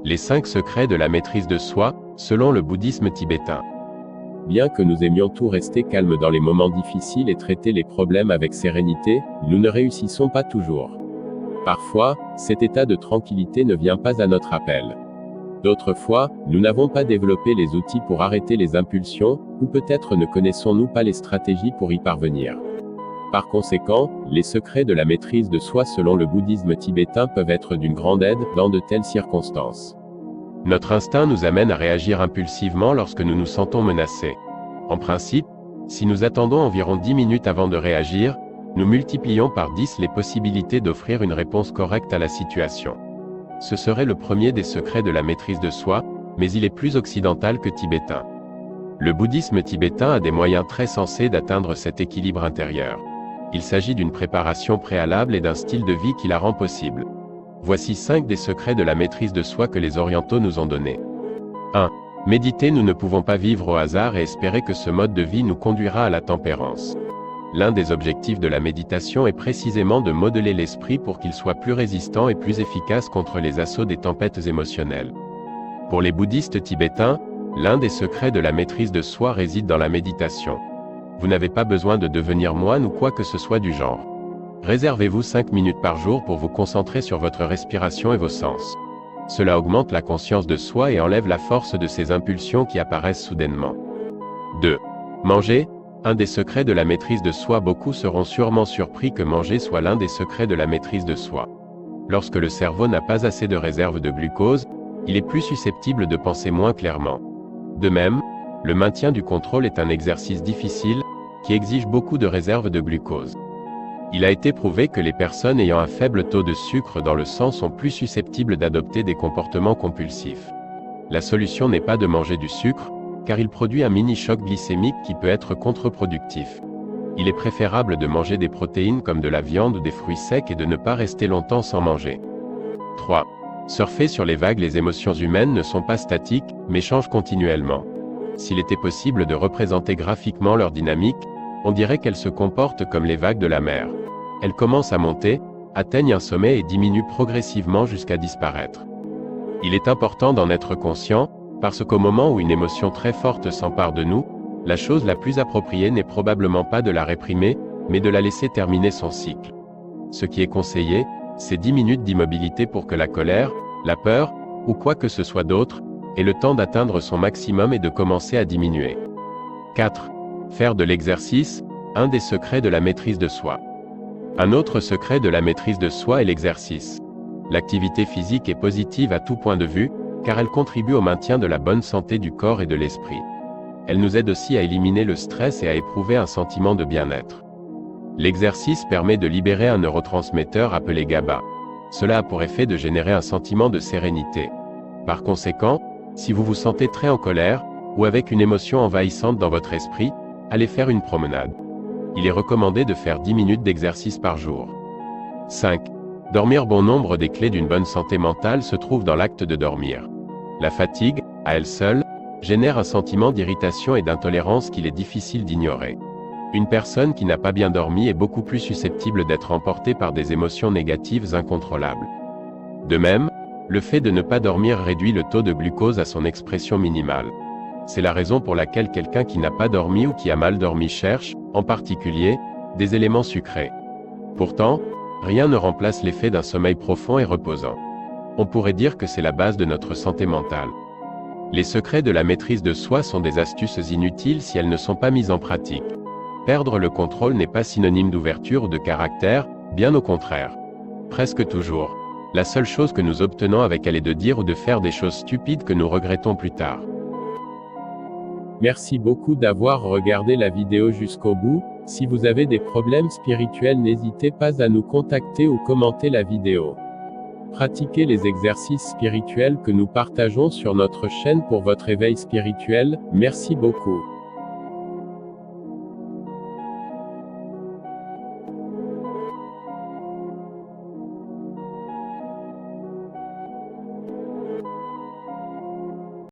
Les 5 secrets de la maîtrise de soi, selon le bouddhisme tibétain. Bien que nous aimions tout rester calme dans les moments difficiles et traiter les problèmes avec sérénité, nous ne réussissons pas toujours. Parfois, cet état de tranquillité ne vient pas à notre appel. D'autres fois, nous n'avons pas développé les outils pour arrêter les impulsions, ou peut-être ne connaissons-nous pas les stratégies pour y parvenir. Par conséquent, les secrets de la maîtrise de soi selon le bouddhisme tibétain peuvent être d'une grande aide dans de telles circonstances. Notre instinct nous amène à réagir impulsivement lorsque nous nous sentons menacés. En principe, si nous attendons environ 10 minutes avant de réagir, nous multiplions par 10 les possibilités d'offrir une réponse correcte à la situation. Ce serait le premier des secrets de la maîtrise de soi, mais il est plus occidental que tibétain. Le bouddhisme tibétain a des moyens très sensés d'atteindre cet équilibre intérieur. Il s'agit d'une préparation préalable et d'un style de vie qui la rend possible. Voici 5 des secrets de la maîtrise de soi que les orientaux nous ont donnés. 1. Méditer. Nous ne pouvons pas vivre au hasard et espérer que ce mode de vie nous conduira à la tempérance. L'un des objectifs de la méditation est précisément de modeler l'esprit pour qu'il soit plus résistant et plus efficace contre les assauts des tempêtes émotionnelles. Pour les bouddhistes tibétains, l'un des secrets de la maîtrise de soi réside dans la méditation. Vous n'avez pas besoin de devenir moine ou quoi que ce soit du genre. Réservez-vous 5 minutes par jour pour vous concentrer sur votre respiration et vos sens. Cela augmente la conscience de soi et enlève la force de ces impulsions qui apparaissent soudainement. 2. Manger. Un des secrets de la maîtrise de soi. Beaucoup seront sûrement surpris que manger soit l'un des secrets de la maîtrise de soi. Lorsque le cerveau n'a pas assez de réserve de glucose, il est plus susceptible de penser moins clairement. De même, le maintien du contrôle est un exercice difficile, qui exige beaucoup de réserve de glucose. Il a été prouvé que les personnes ayant un faible taux de sucre dans le sang sont plus susceptibles d'adopter des comportements compulsifs. La solution n'est pas de manger du sucre, car il produit un mini-choc glycémique qui peut être contre-productif. Il est préférable de manger des protéines comme de la viande ou des fruits secs et de ne pas rester longtemps sans manger. 3. Surfer sur les vagues. Les émotions humaines ne sont pas statiques, mais changent continuellement. S'il était possible de représenter graphiquement leur dynamique, on dirait qu'elles se comportent comme les vagues de la mer. Elles commencent à monter, atteignent un sommet et diminuent progressivement jusqu'à disparaître. Il est important d'en être conscient, parce qu'au moment où une émotion très forte s'empare de nous, la chose la plus appropriée n'est probablement pas de la réprimer, mais de la laisser terminer son cycle. Ce qui est conseillé, c'est 10 minutes d'immobilité pour que la colère, la peur, ou quoi que ce soit d'autre, ait le temps d'atteindre son maximum et de commencer à diminuer. 4. Faire de l'exercice, un des secrets de la maîtrise de soi. Un autre secret de la maîtrise de soi est l'exercice. L'activité physique est positive à tout point de vue, car elle contribue au maintien de la bonne santé du corps et de l'esprit. Elle nous aide aussi à éliminer le stress et à éprouver un sentiment de bien-être. L'exercice permet de libérer un neurotransmetteur appelé GABA. Cela a pour effet de générer un sentiment de sérénité. Par conséquent, si vous vous sentez très en colère, ou avec une émotion envahissante dans votre esprit, allez faire une promenade. Il est recommandé de faire 10 minutes d'exercice par jour. 5. Dormir. Bon nombre des clés d'une bonne santé mentale se trouvent dans l'acte de dormir. La fatigue, à elle seule, génère un sentiment d'irritation et d'intolérance qu'il est difficile d'ignorer. Une personne qui n'a pas bien dormi est beaucoup plus susceptible d'être emportée par des émotions négatives incontrôlables. De même, le fait de ne pas dormir réduit le taux de glucose à son expression minimale. C'est la raison pour laquelle quelqu'un qui n'a pas dormi ou qui a mal dormi cherche, en particulier, des éléments sucrés. Pourtant, rien ne remplace l'effet d'un sommeil profond et reposant. On pourrait dire que c'est la base de notre santé mentale. Les secrets de la maîtrise de soi sont des astuces inutiles si elles ne sont pas mises en pratique. Perdre le contrôle n'est pas synonyme d'ouverture ou de caractère, bien au contraire. Presque toujours, la seule chose que nous obtenons avec elle est de dire ou de faire des choses stupides que nous regrettons plus tard. Merci beaucoup d'avoir regardé la vidéo jusqu'au bout. Si vous avez des problèmes spirituels, n'hésitez pas à nous contacter ou commenter la vidéo. Pratiquez les exercices spirituels que nous partageons sur notre chaîne pour votre éveil spirituel. Merci beaucoup.